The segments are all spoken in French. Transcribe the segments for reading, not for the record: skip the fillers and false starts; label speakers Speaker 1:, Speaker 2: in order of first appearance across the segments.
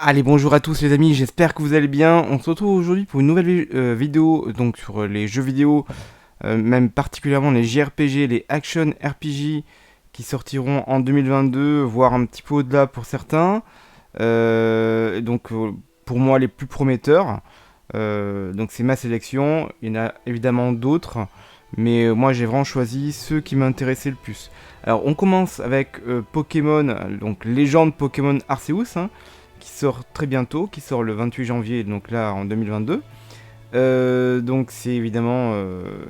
Speaker 1: Allez, bonjour à tous les amis, j'espère que vous allez bien. On se retrouve aujourd'hui pour une nouvelle vidéo donc sur les jeux vidéo, même particulièrement les JRPG, les Action RPG qui sortiront en 2022, voire un petit peu au-delà pour certains. Pour moi les plus prometteurs. Donc c'est ma sélection, il y en a évidemment d'autres, mais moi j'ai vraiment choisi ceux qui m'intéressaient le plus. Alors on commence avec Pokémon, donc Légende Pokémon Arceus, hein, qui sort très bientôt, qui sort le 28 janvier, donc là en 2022. Donc c'est évidemment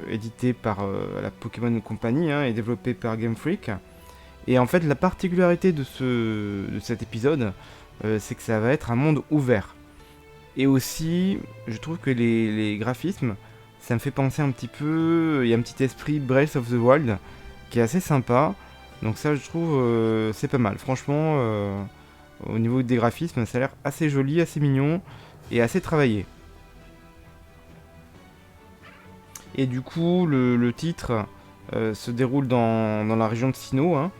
Speaker 1: édité par la Pokémon Company, hein, et développé par Game Freak. Et en fait la particularité de cet épisode, c'est que ça va être un monde ouvert. Et aussi, je trouve que les graphismes, ça me fait penser un petit peu, il y a un petit esprit Breath of the Wild qui est assez sympa. Donc ça, je trouve, c'est pas mal. Franchement, au niveau des graphismes, ça a l'air assez joli, assez mignon et assez travaillé. Et du coup, le titre se déroule dans la région de Sinnoh, hein,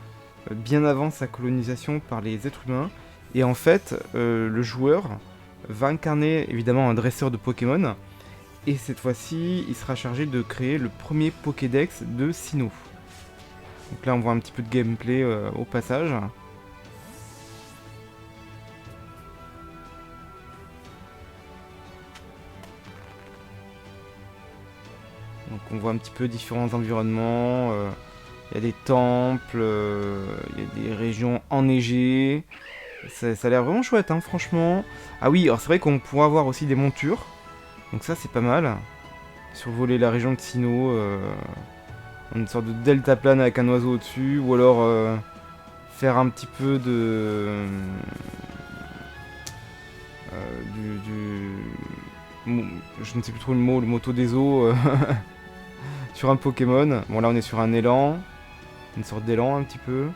Speaker 1: bien avant sa colonisation par les êtres humains. Et en fait, le joueur va incarner évidemment un dresseur de Pokémon. Et cette fois-ci, il sera chargé de créer le premier Pokédex de Sinnoh. Donc là, on voit un petit peu de gameplay au passage. Donc on voit un petit peu différents environnements. Il y a des temples, il y a des régions enneigées. Ça a l'air vraiment chouette, hein, franchement. Ah oui, alors c'est vrai qu'on pourra avoir aussi des montures. Donc ça, c'est pas mal. Survoler la région de Sinnoh, une sorte de delta plane avec un oiseau au-dessus, ou alors faire un petit peu de je ne sais plus trop le mot, le moto des eaux sur un Pokémon. Bon là on est sur un élan, une sorte d'élan un petit peu.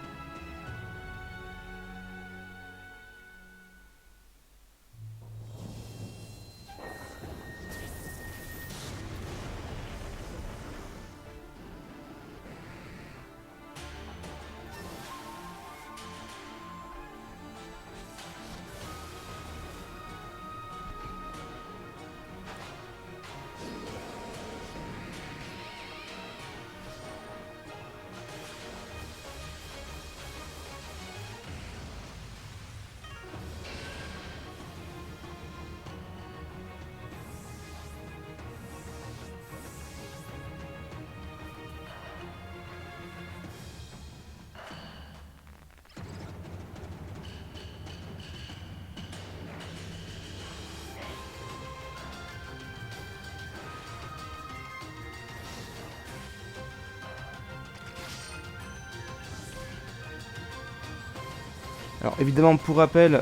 Speaker 1: Alors évidemment pour rappel,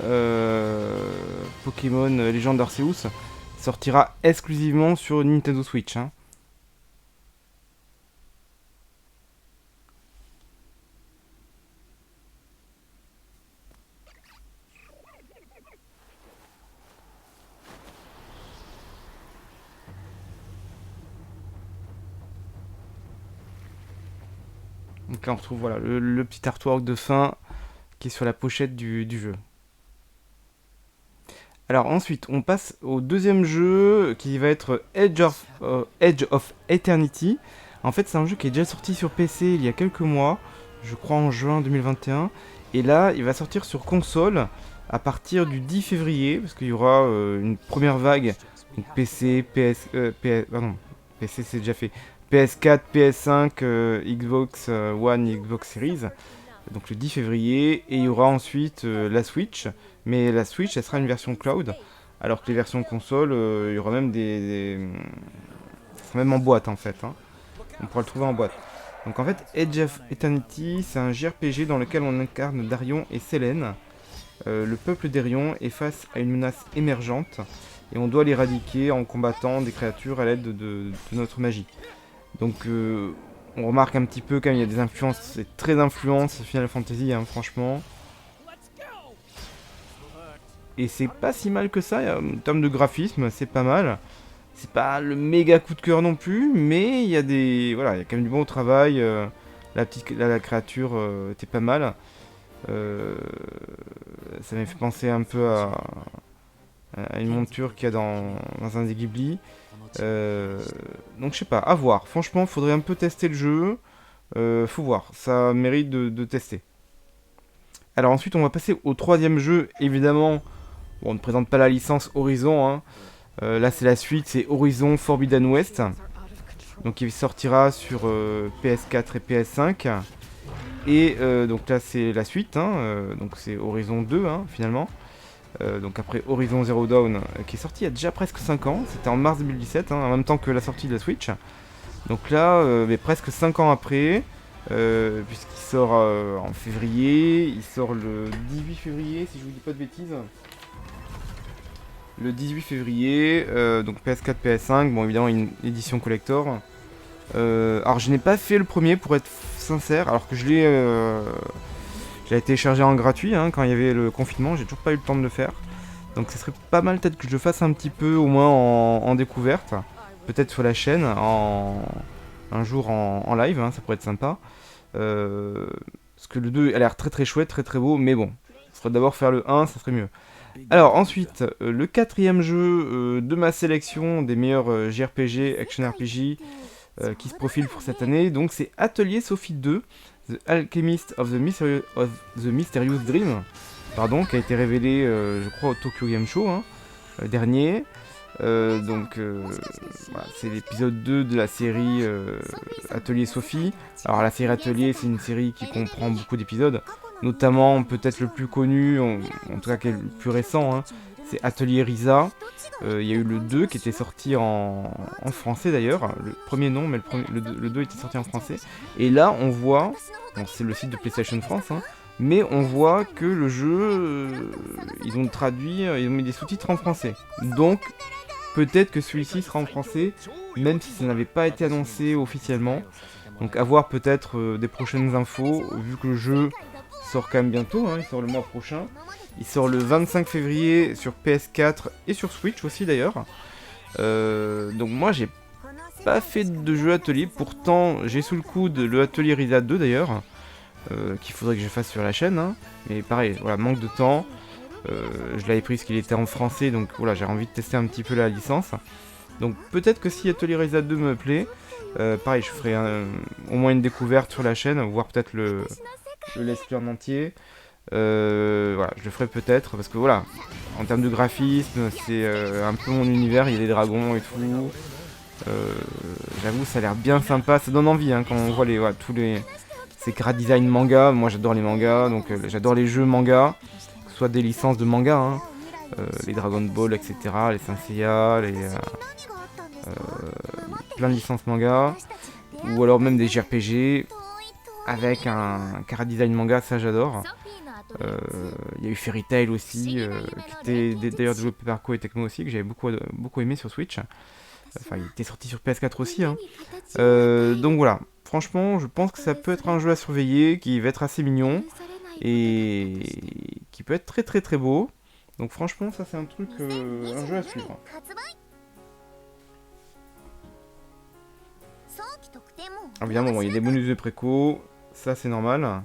Speaker 1: Pokémon Legend Arceus sortira exclusivement sur Nintendo Switch, hein. Donc là on retrouve voilà, le petit artwork de fin qui est sur la pochette du jeu. Alors ensuite, on passe au deuxième jeu qui va être Edge of Eternity. En fait, c'est un jeu qui est déjà sorti sur PC il y a quelques mois, je crois en juin 2021. Et là, il va sortir sur console à partir du 10 février, parce qu'il y aura une première vague, donc PC, pardon, PC c'est déjà fait, PS4, PS5, Xbox One, Xbox Series, donc le 10 février, et il y aura ensuite la Switch, mais la Switch elle sera une version cloud, alors que les versions console, il y aura même ça sera même en boîte en fait, hein. On pourra le trouver en boîte. Donc en fait, Edge of Eternity, c'est un JRPG dans lequel on incarne Darion et Selene. Le peuple d'Erion est face à une menace émergente, et on doit l'éradiquer en combattant des créatures à l'aide de notre magie. Donc on remarque un petit peu quand même, il y a des influences, c'est très influence Final Fantasy, hein, franchement. Et c'est pas si mal que ça, en termes de graphisme, c'est pas mal. C'est pas le méga coup de cœur non plus, mais il y a des, voilà, il y a quand même du bon travail. La créature était pas mal. Euh, Ça m'a fait penser un peu une monture qu'il y a dans un des Ghibli. Donc je sais pas, à voir. Franchement, faudrait un peu tester le jeu. Faut voir, ça mérite de tester. Alors ensuite, on va passer au troisième jeu. Évidemment, bon, on ne présente pas la licence Horizon, hein. Là, c'est la suite, c'est Horizon Forbidden West. Donc il sortira sur PS4 et PS5. Et donc là, c'est la suite, hein. Donc c'est Horizon 2, hein, finalement. Donc après Horizon Zero Dawn, qui est sorti il y a déjà presque 5 ans. C'était en mars 2017, hein, en même temps que la sortie de la Switch. Donc là, mais presque 5 ans après, puisqu'il sort en février, il sort le 18 février, si je vous dis pas de bêtises. Le 18 février, donc PS4, PS5, bon évidemment une édition collector. Alors je n'ai pas fait le premier pour être sincère, alors que je l'ai téléchargé en gratuit, hein, quand il y avait le confinement, j'ai toujours pas eu le temps de le faire. Donc ce serait pas mal peut-être que je le fasse un petit peu au moins en découverte. Peut-être sur la chaîne, un jour en live, hein, ça pourrait être sympa. Parce que le 2 a l'air très très chouette, très très beau, mais bon, ce serait d'abord faire le 1, ça serait mieux. Alors ensuite, le quatrième jeu de ma sélection des meilleurs JRPG, Action RPG, qui se profile pour cette année, donc c'est Atelier Sophie 2, The Alchemist of the Mysterious Dream, pardon, qui a été révélé, je crois, au Tokyo Game Show, hein, dernier. Voilà, c'est l'épisode 2 de la série Atelier Sophie. Alors la série Atelier, c'est une série qui comprend beaucoup d'épisodes, notamment peut-être le plus connu, en tout cas qui est le plus récent, hein, c'est Atelier Risa. Il y a eu le 2 qui était sorti en français d'ailleurs, le premier non, mais le 2 était sorti en français. Et là on voit, bon, c'est le site de PlayStation France, hein, mais on voit que le jeu, ils ont traduit, ils ont mis des sous-titres en français. Donc peut-être que celui-ci sera en français, même si ça n'avait pas été annoncé officiellement. Donc à voir peut-être des prochaines infos, vu que le jeu sort quand même bientôt, hein, il sort le mois prochain. Il sort le 25 février sur PS4 et sur Switch aussi d'ailleurs. Donc moi j'ai pas fait de jeu atelier, pourtant j'ai sous le coude le Atelier Risa 2 d'ailleurs, qu'il faudrait que je fasse sur la chaîne, hein. Mais pareil, voilà, manque de temps. Je l'avais pris parce qu'il était en français, donc voilà, j'ai envie de tester un petit peu la licence. Donc peut-être que si Atelier Risa 2 me plaît, pareil, je ferai au moins une découverte sur la chaîne, voire peut-être le let's play en entier. Voilà, je le ferai peut-être, parce que voilà, en termes de graphisme, c'est un peu mon univers, il y a des dragons et tout. J'avoue, ça a l'air bien sympa, ça donne envie, hein, quand on voit tous ces graph design manga. Moi j'adore les mangas, donc j'adore les jeux manga, que ce soit des licences de manga, hein, les Dragon Ball, etc., les Saint Seiya, plein de licences manga, ou alors même des JRPG avec un chara design manga, ça j'adore. Il y a eu Fairy Tail aussi, qui était d'ailleurs développé par Koei Tecmo aussi, que j'avais beaucoup aimé sur Switch. Enfin, il était sorti sur PS4 aussi, hein. Donc voilà, franchement, je pense que ça peut être un jeu à surveiller, qui va être assez mignon, et qui peut être très très très beau. Donc franchement, ça c'est un truc, un jeu à suivre. Alors, évidemment, bon, il y a des bonus de préco, ça c'est normal.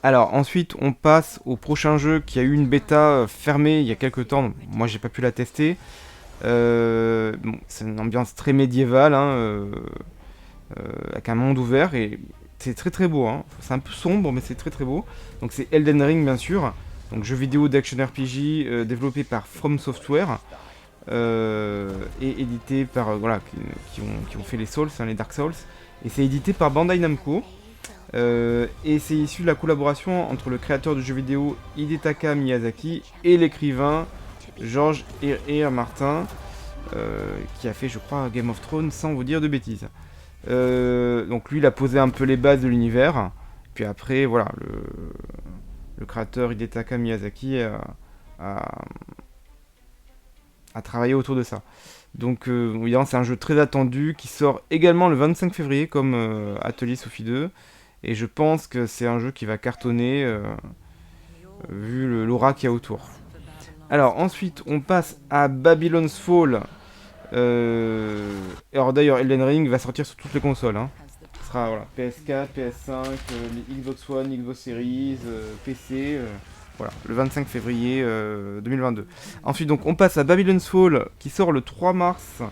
Speaker 1: Alors ensuite on passe au prochain jeu qui a eu une bêta fermée il y a quelques temps, moi j'ai pas pu la tester. Bon, c'est une ambiance très médiévale, hein, avec un monde ouvert, et c'est très très beau, hein. C'est un peu sombre mais c'est très très beau. Donc c'est Elden Ring bien sûr, donc jeu vidéo d'action RPG développé par From Software, et édité par voilà, qui ont fait les Souls, hein, les Dark Souls, et c'est édité par Bandai Namco. Et c'est issu de la collaboration entre le créateur du jeu vidéo Hidetaka Miyazaki et l'écrivain George R.R. Martin, qui a fait, je crois, Game of Thrones, sans vous dire de bêtises. Donc lui, il a posé un peu les bases de l'univers. Puis après, voilà, le créateur Hidetaka Miyazaki a travaillé autour de ça. Donc évidemment, c'est un jeu très attendu qui sort également le 25 février comme Atelier Sophie 2. Et je pense que c'est un jeu qui va cartonner vu l'aura qu'il y a autour. Alors ensuite, on passe à Babylon's Fall. Alors d'ailleurs, Elden Ring va sortir sur toutes les consoles, hein. Ce sera voilà, PS4, PS5, les Xbox One, Xbox Series, PC, voilà, le 25 février 2022. Ensuite, donc, on passe à Babylon's Fall qui sort le 3 mars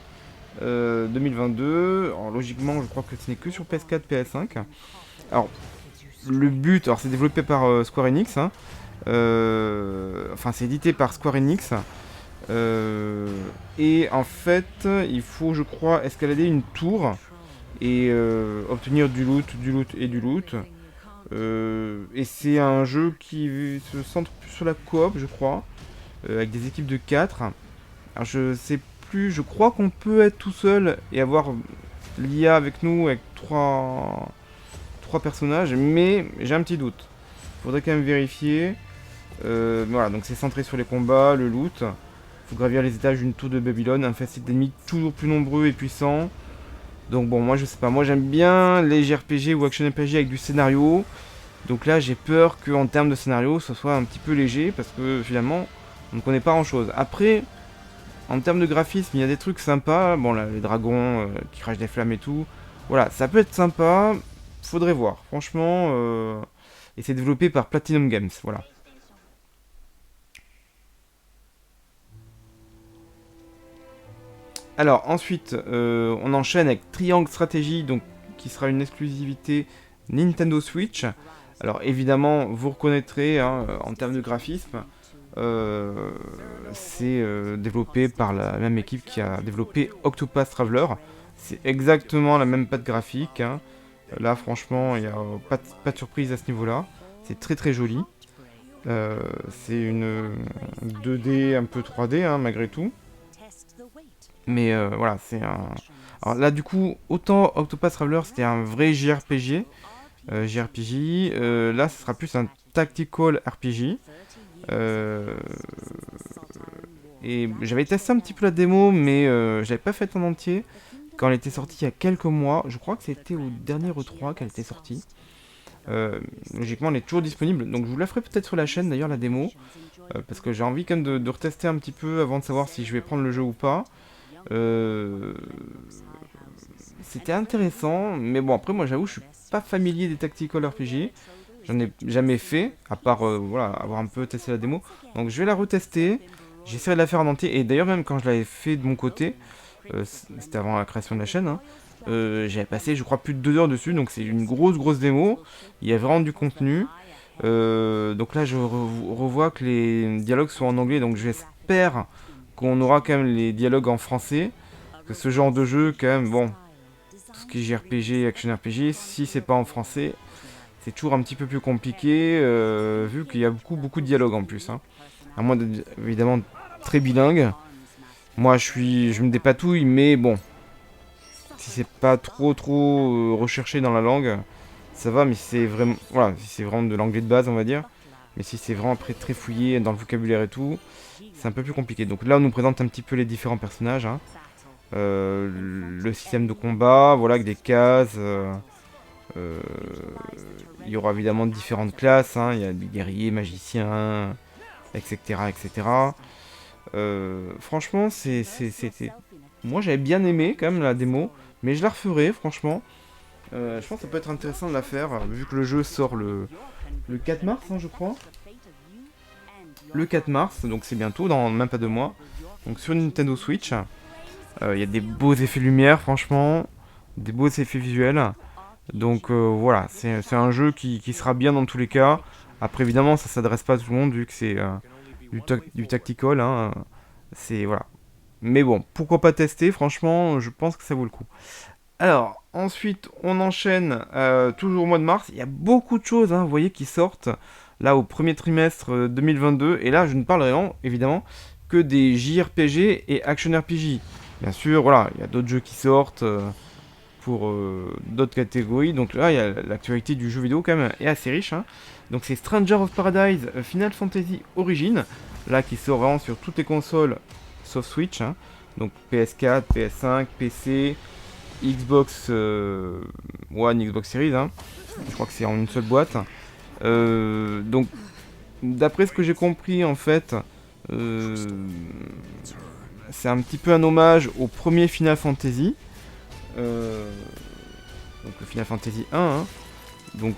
Speaker 1: 2022. Alors, logiquement, je crois que ce n'est que sur PS4, PS5. Alors, le but, alors c'est développé par Square Enix, hein. Enfin, c'est édité par Square Enix. Et en fait, il faut, je crois, escalader une tour et obtenir du loot et du loot. Et c'est un jeu qui se centre plus sur la coop, je crois, avec des équipes de 4. Alors je sais plus, je crois qu'on peut être tout seul et avoir l'IA avec nous, avec trois personnages, mais j'ai un petit doute. Faudrait quand même vérifier. Voilà, donc c'est centré sur les combats, le loot. Faut gravir les étages d'une tour de Babylone, un facile d'ennemis toujours plus nombreux et puissants. Donc bon, moi je sais pas, moi j'aime bien les JRPG ou action RPG avec du scénario. Donc là j'ai peur qu'en termes de scénario ce soit un petit peu léger parce que finalement on ne connaît pas grand chose. Après, en termes de graphisme, il y a des trucs sympas. Bon là, les dragons qui crachent des flammes et tout. Voilà, ça peut être sympa, faudrait voir. Franchement, et c'est développé par Platinum Games, voilà. Alors ensuite, on enchaîne avec Triangle Strategy, donc qui sera une exclusivité Nintendo Switch. Alors évidemment, vous reconnaîtrez hein, en termes de graphisme, c'est développé par la même équipe qui a développé Octopath Traveler. C'est exactement la même patte graphique, hein. Là franchement, il n'y a pas de surprise à ce niveau-là. C'est très très joli. C'est une 2D un peu 3D hein, malgré tout. Mais voilà, c'est un... Alors là, du coup, autant Octopath Traveler, c'était un vrai JRPG. Là, ce sera plus un tactical RPG. Et j'avais testé un petit peu la démo, mais je l'avais pas faite en entier. Quand elle était sortie il y a quelques mois, je crois que c'était au dernier E3 qu'elle était sortie. Logiquement, elle est toujours disponible, donc je vous la ferai peut-être sur la chaîne d'ailleurs, la démo. Parce que j'ai envie quand même de retester un petit peu avant de savoir si je vais prendre le jeu ou pas. Euh, C'était intéressant, mais bon, après, moi j'avoue, je suis pas familier des tactical RPG. J'en ai jamais fait, à part voilà, avoir un peu testé la démo. Donc je vais la retester. J'essaierai de la faire en entier. Et d'ailleurs, même quand je l'avais fait de mon côté, c'était avant la création de la chaîne, hein, j'avais passé, je crois, plus de 2 heures dessus. Donc c'est une grosse démo. Il y a vraiment du contenu. Donc là, je revois que les dialogues sont en anglais. Donc j'espère qu'on aura quand même les dialogues en français. Parce que ce genre de jeu, quand même, bon, tout ce qui est JRPG, Action RPG, si c'est pas en français, c'est toujours un petit peu plus compliqué, vu qu'il y a beaucoup de dialogues en plus, hein. À moins d'être évidemment très bilingue. Moi, je me dépatouille, mais bon, si c'est pas trop recherché dans la langue, ça va. Mais si c'est vraiment, voilà, si c'est vraiment de l'anglais de base, on va dire. Mais si c'est vraiment après très fouillé dans le vocabulaire et tout, c'est un peu plus compliqué. Donc là, on nous présente un petit peu les différents personnages, hein. Le système de combat, voilà, avec des cases. Euh, il y aura évidemment différentes classes, hein. Il y a des guerriers, magiciens, etc. etc. Franchement, c'était... Moi j'avais bien aimé quand même la démo, mais je la referai franchement. Je pense que ça peut être intéressant de la faire, vu que le jeu sort le 4 mars, hein, je crois. Le 4 mars, donc c'est bientôt, dans même pas 2 mois. Donc sur Nintendo Switch, il y a des beaux effets lumière, franchement, des beaux effets visuels. Donc voilà, c'est un jeu qui sera bien dans tous les cas. Après évidemment ça s'adresse pas à tout le monde vu que c'est du tactical, hein. C'est voilà. Mais bon, pourquoi pas tester, franchement je pense que ça vaut le coup. Alors ensuite on enchaîne toujours au mois de mars. Il y a beaucoup de choses hein, vous voyez qui sortent là au premier trimestre 2022. Et là je ne parlerai évidemment que des JRPG et Action RPG. Bien sûr voilà, il y a d'autres jeux qui sortent. Pour d'autres catégories. Donc là, il y a l'actualité du jeu vidéo quand même est assez riche, hein. Donc c'est Stranger of Paradise Final Fantasy Origin, là qui sort vraiment sur toutes les consoles sauf Switch, hein. Donc PS4, PS5, PC, Xbox One, Xbox Series, hein. Je crois que c'est en une seule boîte. Donc d'après ce que j'ai compris en fait, C'est un petit peu un hommage au premier Final Fantasy. Donc le Final Fantasy 1. Hein. Donc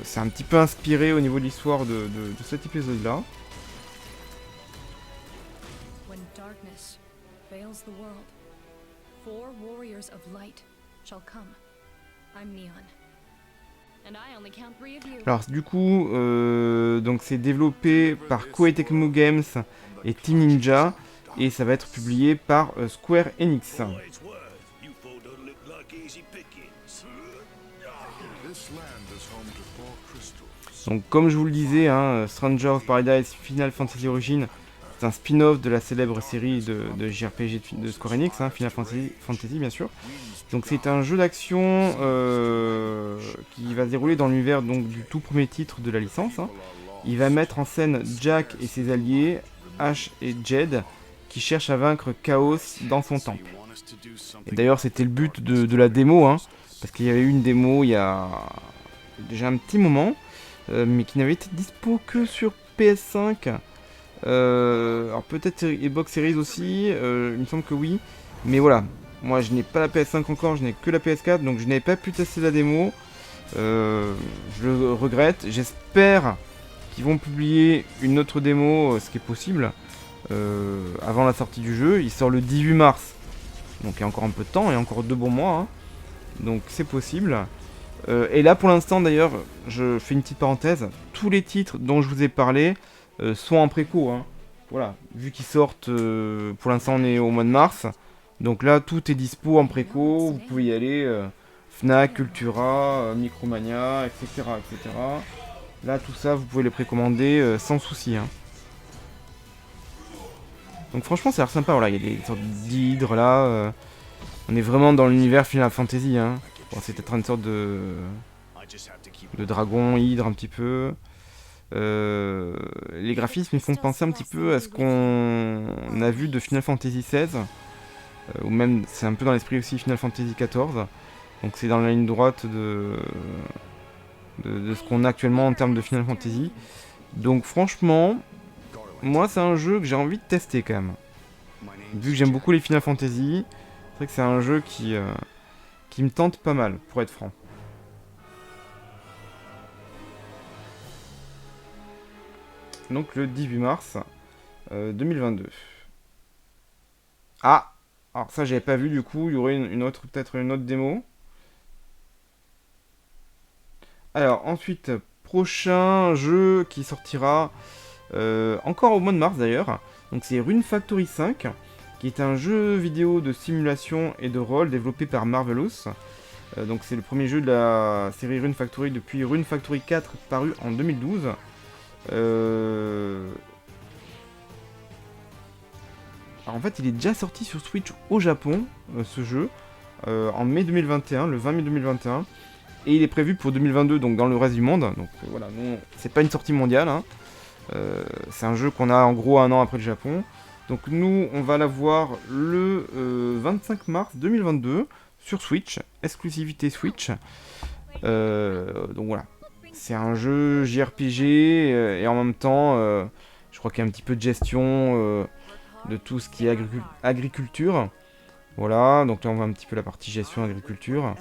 Speaker 1: c'est un petit peu inspiré au niveau de l'histoire de cet épisode-là.
Speaker 2: When darkness veils the world, 4 warriors of light shall come. I'm Neon. And I only count 3 of you.
Speaker 1: Alors du coup, donc c'est développé par Koei Tecmo Games et Team Ninja et ça va être publié par Square Enix. Donc comme je vous le disais, hein, Stranger of Paradise Final Fantasy Origin, c'est un spin-off de la célèbre série de JRPG de Square Enix, hein, Final Fantasy bien sûr. Donc c'est un jeu d'action qui va se dérouler dans l'univers donc, du tout premier titre de la licence. Hein. Il va mettre en scène Jack et ses alliés, Ash et Jed, qui cherchent à vaincre Chaos dans son temple. Et d'ailleurs c'était le but de la démo, hein, parce qu'il y avait eu une démo il y a déjà un petit moment, mais qui n'avait été dispo que sur PS5. Alors peut-être Xbox Series aussi, il me semble que oui. Mais voilà, moi je n'ai pas la PS5 encore, je n'ai que la PS4, donc je n'avais pas pu tester la démo. Je le regrette, j'espère qu'ils vont publier une autre démo, ce qui est possible, avant la sortie du jeu. Il sort le 18 mars, donc il y a encore un peu de temps, il y a encore 2 bons mois, hein. Donc c'est possible. Et là pour l'instant d'ailleurs, je fais une petite parenthèse, tous les titres dont je vous ai parlé sont en préco, hein. Voilà, vu qu'ils sortent, pour l'instant on est au mois de mars, donc là tout est dispo en préco, vous pouvez y aller, Fnac, Cultura, Micromania, etc., etc. Là tout ça vous pouvez les précommander sans souci, hein. Donc franchement ça a l'air sympa, voilà, il y a des sortes d'hydres là, on est vraiment dans l'univers Final Fantasy, hein. Bon, c'est peut-être une sorte de dragon, hydre un petit peu. Les graphismes ils font penser un petit peu à ce qu'on a vu de Final Fantasy XVI, ou même c'est un peu dans l'esprit aussi Final Fantasy XIV. Donc c'est dans la ligne droite de ce qu'on a actuellement en termes de Final Fantasy. Donc franchement, moi c'est un jeu que j'ai envie de tester quand même. Vu que j'aime beaucoup les Final Fantasy, c'est vrai que c'est un jeu qui me tente pas mal, pour être franc. Donc le 18 mars 2022. Ah, alors ça j'avais pas vu, du coup il y aurait peut-être une autre démo. Alors ensuite, prochain jeu qui sortira encore au mois de mars d'ailleurs. Donc c'est Rune Factory 5, qui est un jeu vidéo de simulation et de rôle développé par Marvelous. Donc c'est le premier jeu de la série Rune Factory depuis Rune Factory 4 paru en 2012. Alors en fait il est déjà sorti sur Switch au Japon, ce jeu, en mai 2021, le 20 mai 2021. Et il est prévu pour 2022, donc dans le reste du monde. Donc voilà, non, c'est pas une sortie mondiale, hein. C'est un jeu qu'on a en gros un an après le Japon. Donc nous on va l'avoir le 25 mars 2022 sur Switch, exclusivité Switch. Donc voilà, c'est un jeu JRPG et en même temps je crois qu'il y a un petit peu de gestion de tout ce qui est agriculture. Voilà, donc là on voit un petit peu la partie gestion agriculture.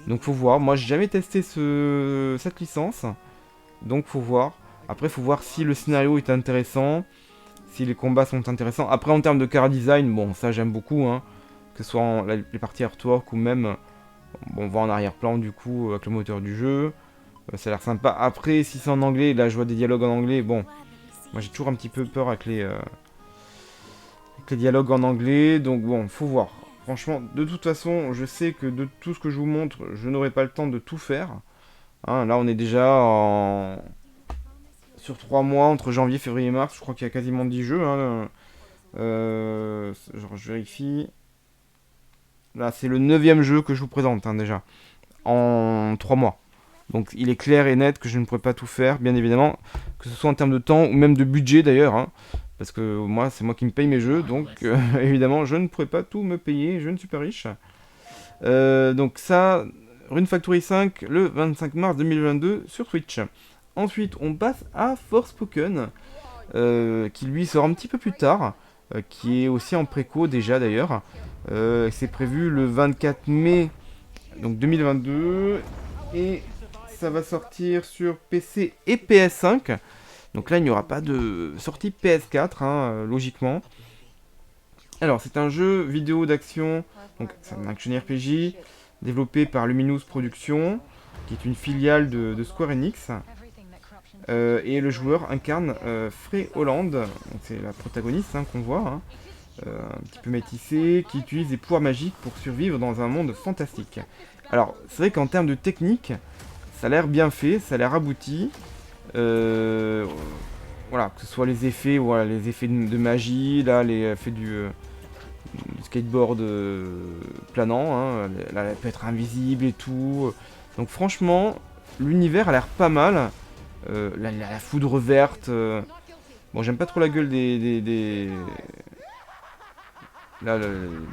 Speaker 1: Donc faut voir, moi j'ai jamais testé cette licence, donc faut voir. Après faut voir si le scénario est intéressant, si les combats sont intéressants. Après en termes de car design, bon ça j'aime beaucoup, hein. Que ce soit les parties artwork ou même, bon, on voit en arrière-plan du coup avec le moteur du jeu. Ça a l'air sympa. Après si c'est en anglais, là je vois des dialogues en anglais, bon, moi j'ai toujours un petit peu peur avec les dialogues en anglais, donc bon, faut voir. Franchement, de toute façon, je sais que de tout ce que je vous montre, je n'aurai pas le temps de tout faire. Hein, là, on est déjà sur 3 mois, entre janvier, février et mars. Je crois qu'il y a quasiment 10 jeux. Hein. Je vérifie. Là, c'est le 9e jeu que je vous présente, hein, déjà. En 3 mois. Donc, il est clair et net que je ne pourrai pas tout faire, bien évidemment. Que ce soit en termes de temps ou même de budget, d'ailleurs. Hein. Parce que moi, c'est moi qui me paye mes jeux, donc évidemment, je ne pourrais pas tout me payer, je ne suis pas riche. Donc ça, Rune Factory 5, le 25 mars 2022 sur Switch. Ensuite, on passe à Forspoken, qui lui sort un petit peu plus tard, qui est aussi en préco déjà d'ailleurs. C'est prévu le 24 mai donc 2022 et ça va sortir sur PC et PS5. Donc là il n'y aura pas de sortie PS4 logiquement. Alors c'est un jeu vidéo d'action, donc c'est un action RPG développé par Luminous Productions, qui est une filiale de Square Enix. Et le joueur incarne Frey Holland, c'est la protagoniste qu'on voit, un petit peu métissée, qui utilise des pouvoirs magiques pour survivre dans un monde fantastique. Alors, c'est vrai qu'en termes de technique, ça a l'air bien fait, ça a l'air abouti. Voilà, que ce soit les effets, voilà, les effets de magie, là, les effets du skateboard planant, là, elle peut être invisible et tout. Donc franchement, l'univers a l'air pas mal. La foudre verte. Bon, j'aime pas trop la gueule des... Là,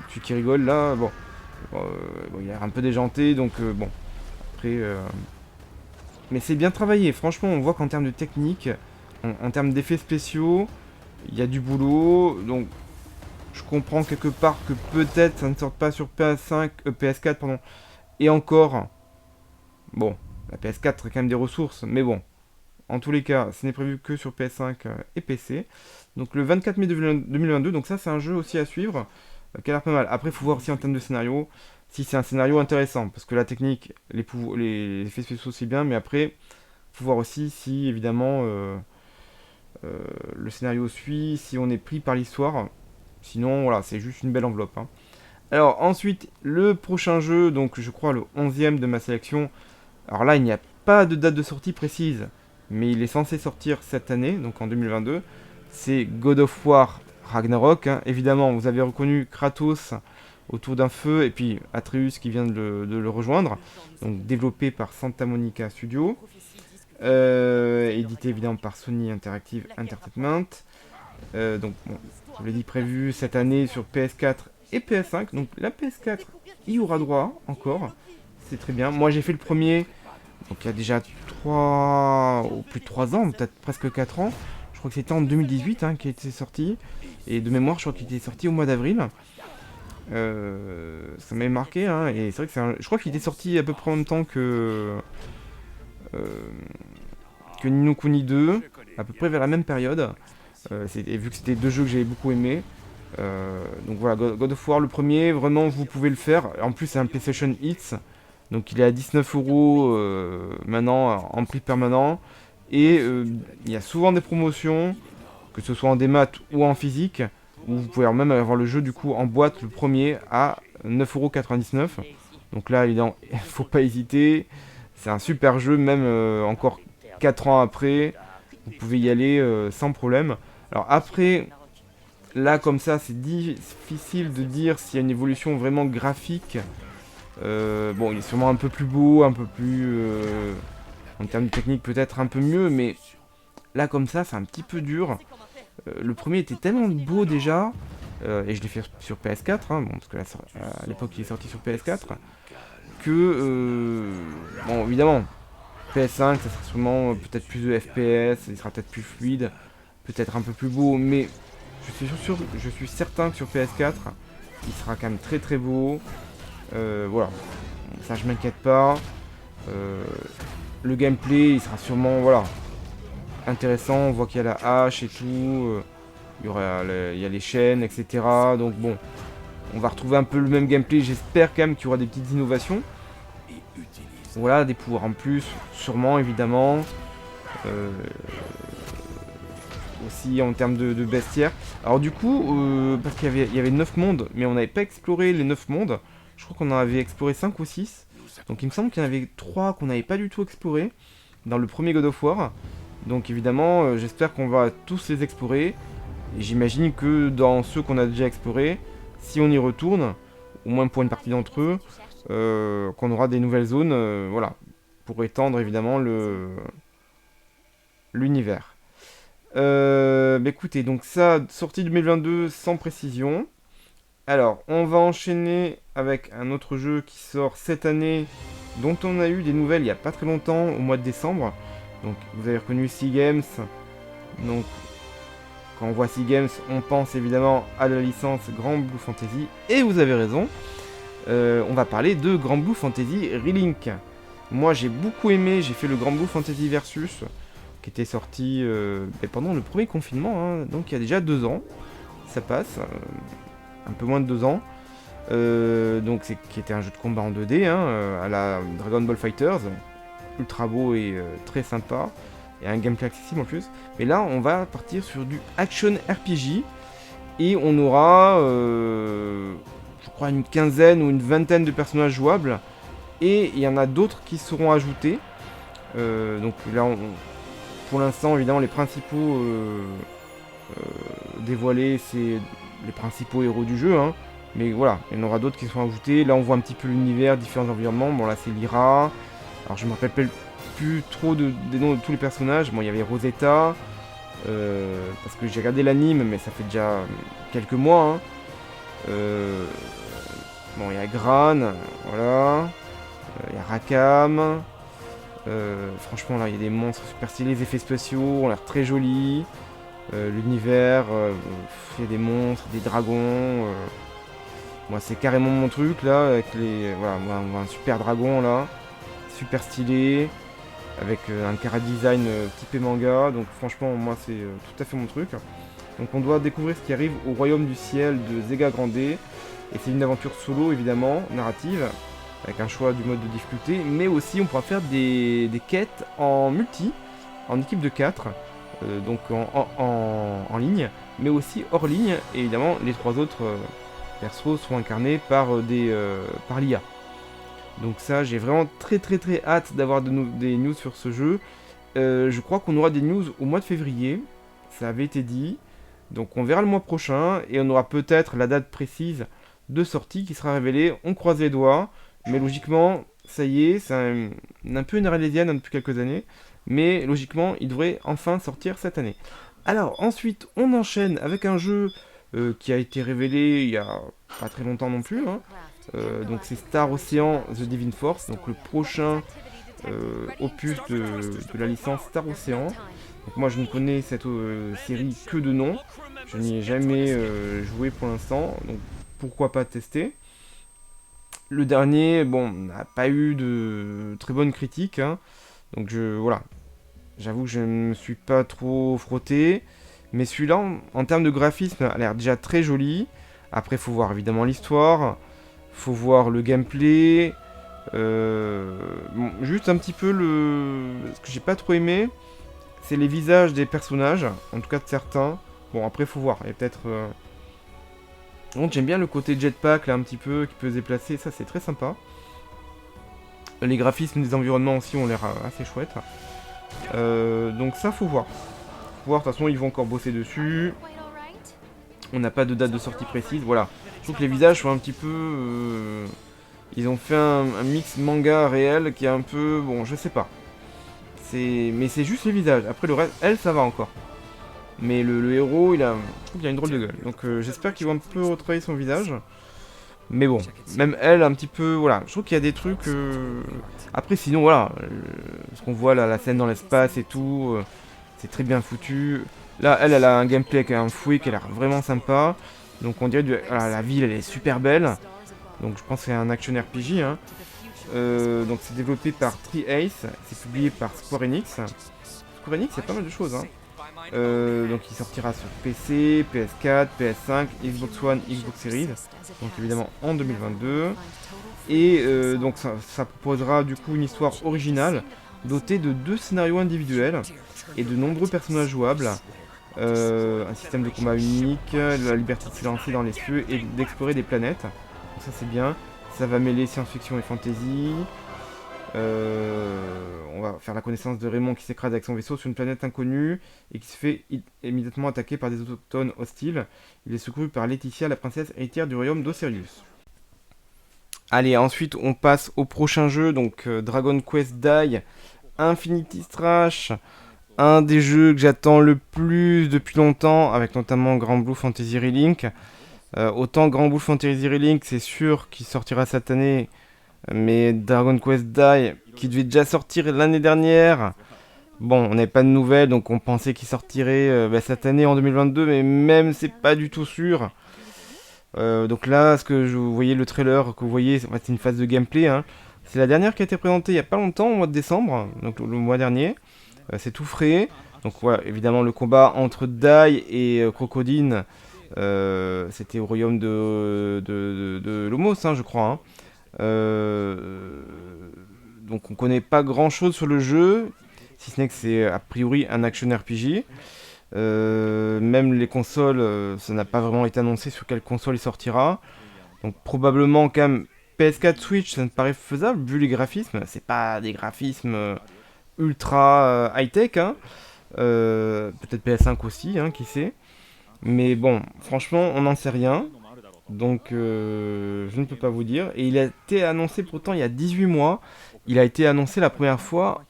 Speaker 1: celui qui rigole, là, bon. Bon, il a l'air un peu déjanté, donc bon. Après... Mais c'est bien travaillé. Franchement, on voit qu'en termes de technique, en termes d'effets spéciaux, il y a du boulot. Donc, je comprends quelque part que peut-être ça ne sorte pas sur PS4, pardon. Et encore... Bon, la PS4 serait quand même des ressources, mais bon. En tous les cas, ce n'est prévu que sur PS5 et PC. Donc le 24 mai 2022, donc ça c'est un jeu aussi à suivre, qui a l'air pas mal. Après, il faut voir aussi en termes de scénario, si c'est un scénario intéressant, parce que la technique, les effets spéciaux c'est bien, mais après, il faut voir aussi si évidemment le scénario suit, si on est pris par l'histoire. Sinon, voilà, c'est juste une belle enveloppe. Alors ensuite, le prochain jeu, donc je crois le 11e de ma sélection. Alors là, il n'y a pas de date de sortie précise, mais il est censé sortir cette année, donc en 2022. C'est God of War Ragnarok. Évidemment, vous avez reconnu Kratos autour d'un feu, et puis Atreus qui vient de le rejoindre. Donc développé par Santa Monica Studio. Édité évidemment par Sony Interactive Entertainment. Donc, bon, je vous l'ai dit, prévu cette année sur PS4 et PS5. Donc la PS4, il y aura droit encore. C'est très bien. Moi j'ai fait le premier. Donc il y a déjà 3 ou plus de 3 ans, peut-être presque 4 ans. Je crois que c'était en 2018 qui a été sorti. Et de mémoire, je crois qu'il était sorti au mois d'avril. Ça m'avait marqué. Et c'est vrai que je crois qu'il était sorti à peu près en même temps que Ni no Kuni 2, à peu près vers la même période. Et vu que c'était deux jeux que j'avais beaucoup aimé. Donc voilà, God of War le premier, vraiment vous pouvez le faire. En plus, c'est un PlayStation Hits. Donc il est à 19€ maintenant en prix permanent. Et il y a souvent des promotions, que ce soit en démat ou en physique, où vous pouvez même avoir le jeu du coup en boîte, le premier, à 9,99€. Donc là, évidemment, il ne faut pas hésiter. C'est un super jeu, même encore 4 ans après. Vous pouvez y aller sans problème. Alors après, là comme ça, c'est difficile de dire s'il y a une évolution vraiment graphique. Bon, il est sûrement un peu plus beau, un peu plus... en termes de technique, peut-être un peu mieux, mais là, comme ça, c'est un petit peu dur. Le premier était tellement beau déjà, et je l'ai fait sur PS4, bon, parce que là, à l'époque, il est sorti sur PS4, que... bon, évidemment, PS5, ça sera sûrement peut-être plus de FPS, il sera peut-être plus fluide, peut-être un peu plus beau, mais je suis certain que sur PS4, il sera quand même très très beau. Voilà, ça je m'inquiète pas. Le gameplay il sera sûrement intéressant, on voit qu'il y a la hache et tout, il y a les chaînes, etc. Donc bon, on va retrouver un peu le même gameplay, j'espère quand même qu'il y aura des petites innovations. Voilà, des pouvoirs en plus, sûrement évidemment. Aussi en termes de bestiaire. Alors du coup, parce qu'il y avait 9 mondes, mais on n'avait pas exploré les 9 mondes. Je crois qu'on en avait exploré 5 ou 6. Donc il me semble qu'il y en avait 3 qu'on n'avait pas du tout exploré dans le premier God of War. Donc évidemment, j'espère qu'on va tous les explorer. Et j'imagine que dans ceux qu'on a déjà explorés, si on y retourne, au moins pour une partie d'entre eux, qu'on aura des nouvelles zones, voilà, pour étendre évidemment l'univers. Écoutez, donc ça, sortie 2022 sans précision. Alors, on va enchaîner avec un autre jeu qui sort cette année, dont on a eu des nouvelles il n'y a pas très longtemps, au mois de décembre. Donc, vous avez reconnu Sea Games. Donc, quand on voit Sea Games, on pense évidemment à la licence Grand Blue Fantasy, et vous avez raison, on va parler de Grand Blue Fantasy Relink. Moi j'ai beaucoup aimé, j'ai fait le Grand Blue Fantasy Versus, qui était sorti pendant le premier confinement, hein, donc il y a déjà 2 ans, ça passe, un peu moins de 2 ans, qui était un jeu de combat en 2D, hein, à la Dragon Ball Fighters, ultra beau et très sympa, et un gameplay accessible en plus. Mais là on va partir sur du action RPG, et on aura, je crois, une quinzaine ou une vingtaine de personnages jouables, et il y en a d'autres qui seront ajoutés. Donc là, pour l'instant, évidemment, les principaux dévoilés, c'est les principaux héros du jeu, hein. Mais voilà, il y en aura d'autres qui seront ajoutés. Là, on voit un petit peu l'univers, différents environnements. Bon, là, c'est Lyra. Alors, je me rappelle plus trop des noms de tous les personnages. Bon, il y avait Rosetta, parce que j'ai regardé l'anime, mais ça fait déjà quelques mois, hein. Bon, il y a Gran, voilà. Il y a Rakam. Franchement, là, il y a des monstres super stylés. Les effets spéciaux ont l'air très jolis. L'univers, il y a des monstres, des dragons. Moi, c'est carrément mon truc, là, avec les... Voilà, on voit un super dragon, là. Super stylé. Avec un chara design typé manga. Donc, franchement, moi, c'est tout à fait mon truc. Donc, on doit découvrir ce qui arrive au royaume du ciel de Zega Grande. Et c'est une aventure solo, évidemment, narrative, avec un choix du mode de difficulté, mais aussi on pourra faire des quêtes en multi, en équipe de 4, donc en ligne, mais aussi hors ligne, et évidemment les 3 autres persos seront incarnés par par l'IA. Donc ça, j'ai vraiment très hâte d'avoir des news sur ce jeu. Je crois qu'on aura des news au mois de février, ça avait été dit, donc on verra le mois prochain, et on aura peut-être la date précise de sortie qui sera révélée, on croise les doigts. Mais logiquement, ça y est, c'est un peu une arlésienne depuis quelques années. Mais logiquement, il devrait enfin sortir cette année. Alors ensuite, on enchaîne avec un jeu qui a été révélé il y a pas très longtemps non plus, hein. Donc c'est Star Ocean The Divine Force, donc le prochain opus de la licence Star Ocean. Donc moi je ne connais cette série que de nom. Je n'y ai jamais joué pour l'instant, donc pourquoi pas tester. Le dernier, bon, n'a pas eu de très bonnes critiques, hein. Donc voilà, j'avoue que je ne me suis pas trop frotté, mais celui-là, en termes de graphisme, a l'air déjà très joli. Après, faut voir évidemment l'histoire, faut voir le gameplay, bon, juste un petit peu ce que j'ai pas trop aimé, c'est les visages des personnages, en tout cas de certains. Bon, après, faut voir, il y a peut-être... Donc j'aime bien le côté jetpack là un petit peu qui peut se déplacer, ça c'est très sympa. Les graphismes des environnements aussi ont l'air assez chouettes. Donc ça faut voir. Faut voir, de toute façon ils vont encore bosser dessus. On n'a pas de date de sortie précise, voilà. Je trouve que les visages sont un petit peu... ils ont fait un mix manga réel qui est un peu... Bon, je sais pas. Mais c'est juste les visages, après le reste, elle ça va encore. Mais le héros, je trouve qu'il a une drôle de gueule. Donc j'espère qu'ils vont un peu retravailler son visage. Mais bon, même elle, un petit peu, voilà. Je trouve qu'il y a des trucs... Après, sinon, voilà. Ce qu'on voit là, la scène dans l'espace et tout, c'est très bien foutu. Là, elle a un gameplay avec un fouet qui a l'air vraiment sympa. Donc on dirait... Voilà, la ville, elle est super belle. Donc je pense que c'est un action RPG, hein. Donc c'est développé par Tri-Ace. C'est publié par Square Enix. Square Enix, c'est pas mal de choses, hein. Donc il sortira sur PC, PS4, PS5, Xbox One, Xbox Series, donc évidemment en 2022. Et donc ça proposera du coup une histoire originale, dotée de 2 scénarios individuels et de nombreux personnages jouables, un système de combat unique, la liberté de se lancer dans les cieux et d'explorer des planètes. Donc ça c'est bien, ça va mêler science-fiction et fantasy. On va faire la connaissance de Raymond qui s'écrase avec son vaisseau sur une planète inconnue et qui se fait immédiatement attaquer par des autochtones hostiles. Il est secouru par Laetitia, la princesse héritière du royaume d'Osirius. Allez, ensuite on passe au prochain jeu, donc Dragon Quest Dai Infinity Strash, un des jeux que j'attends le plus depuis longtemps, avec notamment Grand Blue Fantasy Relink. Autant Grand Blue Fantasy Relink, c'est sûr qu'il sortira cette année, mais Dragon Quest Dai, qui devait déjà sortir l'année dernière, Bon, on n'avait pas de nouvelles, donc on pensait qu'il sortirait cette année en 2022, mais même c'est pas du tout sûr. Donc là, ce que vous voyez, le trailer que vous voyez, c'est une phase de gameplay, hein. C'est la dernière qui a été présentée il y a pas longtemps, au mois de décembre, donc le mois dernier. C'est tout frais. Donc voilà, évidemment le combat entre Dai et Crocodine, c'était au royaume de Lomos, hein, je crois, hein. Donc on connaît pas grand chose sur le jeu, si ce n'est que c'est a priori un action RPG. Même les consoles, ça n'a pas vraiment été annoncé sur quelle console il sortira. Donc probablement quand même PS4 Switch, ça me paraît faisable vu les graphismes. C'est pas des graphismes ultra high-tech, hein. Peut-être PS5 aussi, hein, qui sait. Mais bon, franchement, on n'en sait rien. Donc je ne peux pas vous dire. Et il a été annoncé pourtant il y a 18 mois. Il a été annoncé la première fois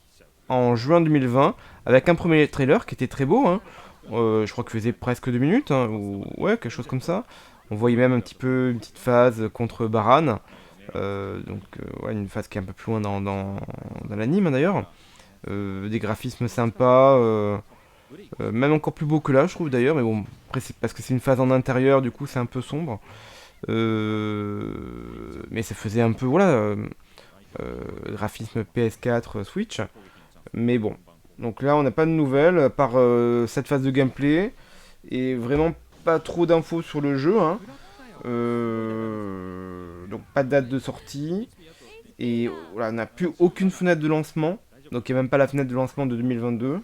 Speaker 1: en juin 2020 avec un premier trailer qui était très beau, hein. Je crois qu'il faisait presque 2 minutes, hein, ou ouais, quelque chose comme ça. On voyait même un petit peu une petite phase contre Baran. Ouais, une phase qui est un peu plus loin dans l'anime, hein, d'ailleurs. Des graphismes sympas, même encore plus beau que là, je trouve d'ailleurs. Mais bon, après, c'est parce que c'est une phase en intérieur, du coup, c'est un peu sombre. Mais ça faisait un peu, voilà, graphisme PS4, Switch. Mais bon, donc là, on n'a pas de nouvelles, à part cette phase de gameplay. Et vraiment pas trop d'infos sur le jeu, hein. Donc pas de date de sortie. Et voilà, on n'a plus aucune fenêtre de lancement. Donc il n'y a même pas la fenêtre de lancement de 2022.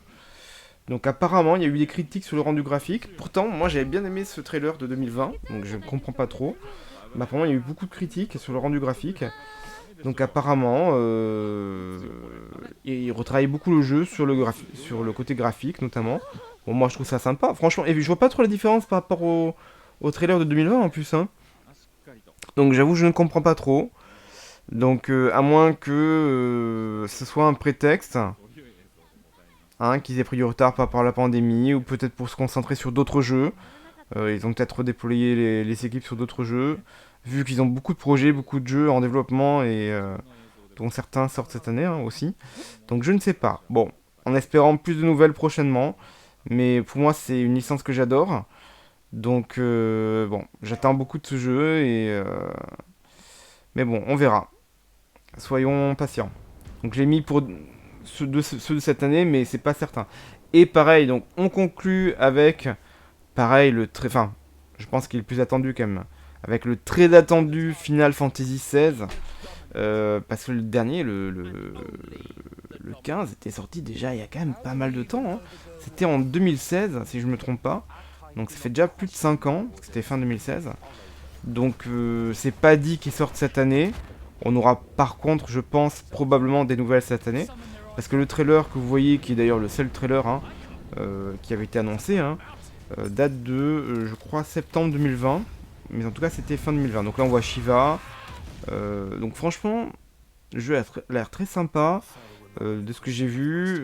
Speaker 1: Donc apparemment, il y a eu des critiques sur le rendu graphique. Pourtant, moi j'avais bien aimé ce trailer de 2020. Donc je ne comprends pas trop. Mais apparemment, il y a eu beaucoup de critiques sur le rendu graphique. Donc apparemment, il retravaille beaucoup le jeu sur sur le côté graphique notamment. Bon, moi je trouve ça sympa. Franchement, et je vois pas trop la différence par rapport au trailer de 2020 en plus, hein. Donc j'avoue, je ne comprends pas trop. Donc à moins que ce soit un prétexte, hein, qu'ils aient pris du retard par rapport à la pandémie, ou peut-être pour se concentrer sur d'autres jeux. Ils ont peut-être redéployé les équipes sur d'autres jeux, vu qu'ils ont beaucoup de projets, beaucoup de jeux en développement, et dont certains sortent cette année, hein, aussi. Donc je ne sais pas. Bon, en espérant plus de nouvelles prochainement, mais pour moi c'est une licence que j'adore. Donc bon, j'attends beaucoup de ce jeu, mais bon, on verra. Soyons patients. Donc je l'ai mis pour ceux de cette année, mais c'est pas certain. Et pareil, donc on conclut avec, pareil, enfin, je pense qu'il est le plus attendu quand même, avec le très attendu Final Fantasy XVI, parce que le dernier, le 15, était sorti déjà il y a quand même pas mal de temps, hein. C'était en 2016, si je me trompe pas. Donc ça fait déjà plus de 5 ans, c'était fin 2016. Donc c'est pas dit qu'il sorte cette année. On aura par contre, je pense, probablement des nouvelles cette année. Parce que le trailer que vous voyez, qui est d'ailleurs le seul trailer, hein, qui avait été annoncé, hein, date de, je crois, septembre 2020. Mais en tout cas, c'était fin 2020. Donc là, on voit Shiva. Donc franchement, le jeu a l'air très sympa. De ce que j'ai vu,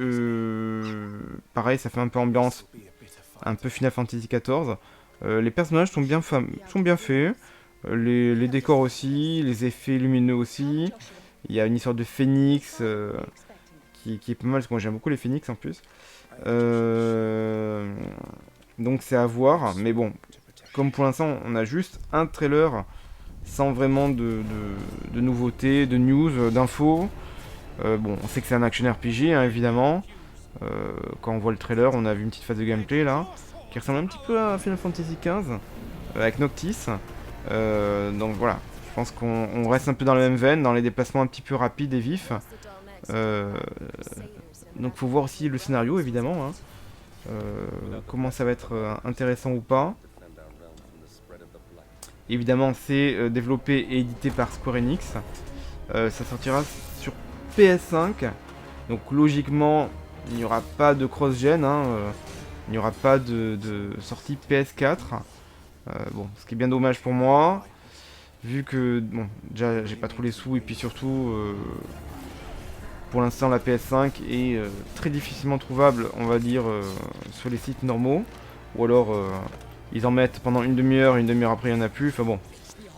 Speaker 1: pareil, ça fait un peu ambiance, un peu Final Fantasy XIV. Les personnages sont sont bien faits. Les décors aussi, les effets lumineux aussi. Il y a une histoire de phénix qui est pas mal, parce que moi j'aime beaucoup les phénix en plus. Donc c'est à voir, mais bon, comme pour l'instant on a juste un trailer sans vraiment de nouveautés, de news, d'infos. Bon, on sait que c'est un action RPG, hein, évidemment. Quand on voit le trailer, on a vu une petite phase de gameplay là, qui ressemble un petit peu à Final Fantasy XV, avec Noctis. Donc voilà, je pense qu'on reste un peu dans la même veine, dans les déplacements un petit peu rapides et vifs. Donc faut voir aussi le scénario, évidemment, hein. Comment ça va être intéressant ou pas. Évidemment, c'est développé et édité par Square Enix. Ça sortira sur PS5. Donc logiquement, il n'y aura pas de cross-gen, hein, il n'y aura pas de sortie PS4. Bon, ce qui est bien dommage pour moi, vu que bon, déjà j'ai pas trop les sous, et puis surtout pour l'instant la PS5 est très difficilement trouvable, on va dire, sur les sites normaux, ou alors ils en mettent pendant une demi-heure après il n'y en a plus. Enfin bon,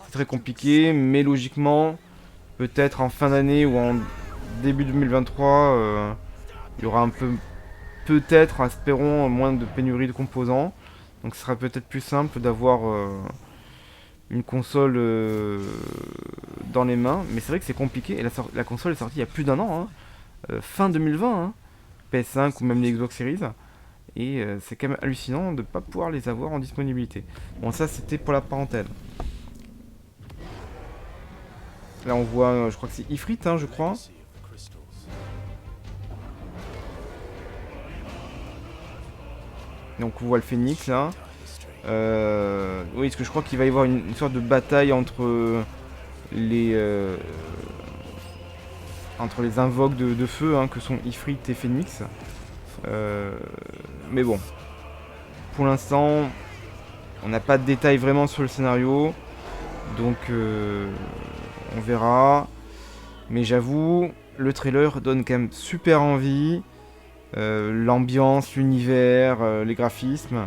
Speaker 1: c'est très compliqué, mais logiquement, peut-être en fin d'année ou en début 2023, il y aura un peu peut-être, espérons, moins de pénurie de composants. Donc ce sera peut-être plus simple d'avoir une console dans les mains. Mais c'est vrai que c'est compliqué. Et la console est sortie il y a plus d'un an, hein. Fin 2020, hein. PS5 ou même les Xbox Series. Et c'est quand même hallucinant de ne pas pouvoir les avoir en disponibilité. Bon, ça c'était pour la parenthèse. Là on voit, je crois que c'est Ifrit, hein, je crois. Donc on voit le phénix là. Oui, parce que je crois qu'il va y avoir une sorte de bataille les, euh, entre les invoques de feu, hein, que sont Ifrit et Phoenix. Mais bon, pour l'instant, on n'a pas de détails vraiment sur le scénario. Donc on verra. Mais j'avoue, le trailer donne quand même super envie. L'ambiance, l'univers, les graphismes,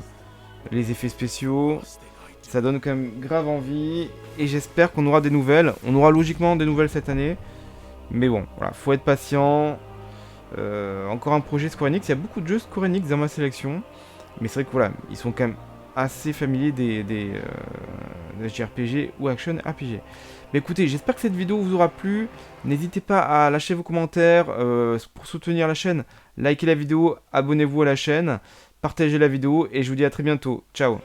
Speaker 1: les effets spéciaux, ça donne quand même grave envie. Et j'espère qu'on aura des nouvelles. On aura logiquement des nouvelles cette année. Mais bon, voilà, faut être patient. Encore un projet Square Enix. Il y a beaucoup de jeux Square Enix dans ma sélection. Mais c'est vrai que voilà, ils sont quand même assez familiers des JRPG ou Action RPG. Mais écoutez, j'espère que cette vidéo vous aura plu. N'hésitez pas à lâcher vos commentaires pour soutenir la chaîne. Likez la vidéo, abonnez-vous à la chaîne, partagez la vidéo et je vous dis à très bientôt. Ciao.